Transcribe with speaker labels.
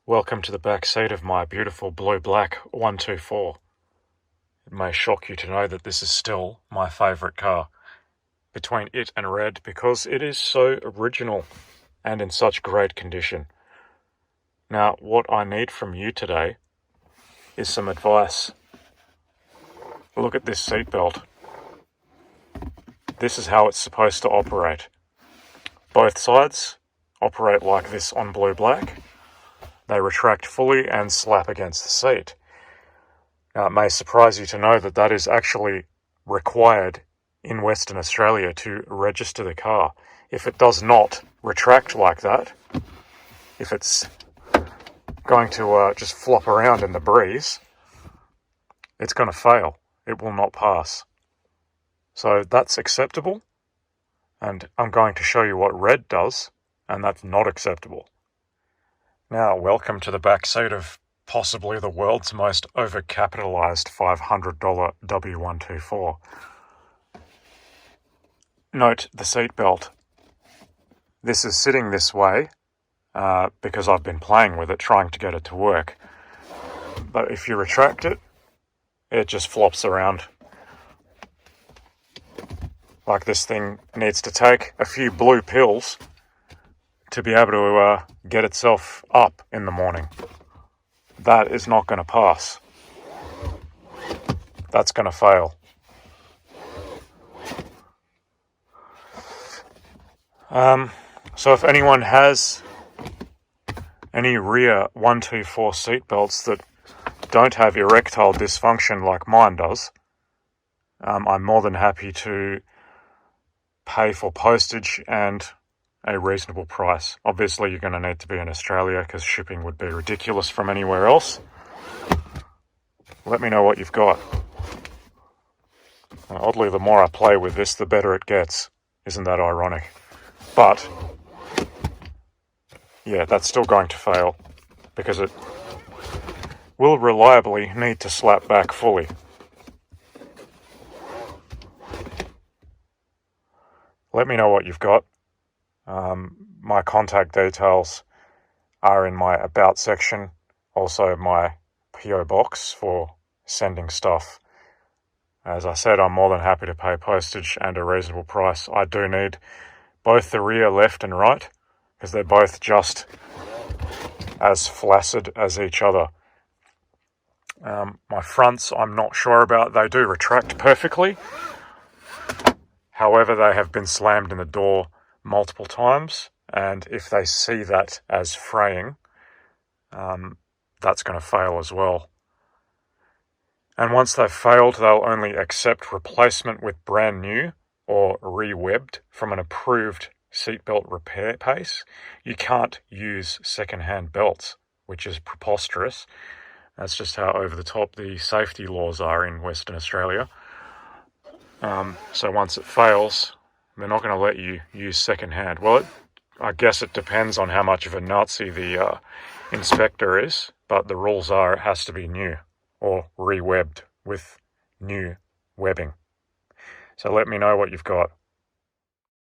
Speaker 1: Welcome to the back seat of my beautiful blue-black 124. It may shock you to know that this is still my favourite car between it and red because it is so original and in such great condition. Now, what I need from you today is some advice. Look at this seatbelt. This is how it's supposed to operate. Both sides operate like this on blue-black. They retract fully and slap against the seat. Now, it may surprise you to know that that is actually required in Western Australia to register the car. If it does not retract like that, if it's going to just flop around in the breeze, it's going to fail. It will not pass. So that's acceptable, and I'm going to show you what red does, and that's not acceptable. Now, welcome to the back seat of possibly the world's most overcapitalized $500 W124. Note the seatbelt. This is sitting this way because I've been playing with it, trying to get it to work. But if you retract it, it just flops around. Like this thing needs to take a few blue pills to be able to get itself up in the morning. That is not going to pass. That's going to fail. So if anyone has any rear 124 seatbelts that don't have erectile dysfunction like mine does, I'm more than happy to pay for postage and a reasonable price. Obviously, you're going to need to be in Australia because shipping would be ridiculous from anywhere else. Let me know what you've got. Oddly, the more I play with this, the better it gets. Isn't that ironic? But, yeah, that's still going to fail because it will reliably need to slap back fully. Let me know what you've got. My contact details are in my About section, also my PO box for sending stuff. As I said, I'm more than happy to pay postage and a reasonable price. I do need both the rear left and right, because they're both just as flaccid as each other. My fronts, I'm not sure about. They do retract perfectly. However, they have been slammed in the door multiple times, and if they see that as fraying, that's going to fail as well. And once they've failed, they'll only accept replacement with brand new or re-webbed from an approved seatbelt repair pace. You can't use second-hand belts, which is preposterous. That's just how over the top the safety laws are in Western Australia. So once it fails, they're not going to let you use second-hand. Well, I guess it depends on how much of a Nazi the inspector is, but the rules are it has to be new or re-webbed with new webbing. So let me know what you've got.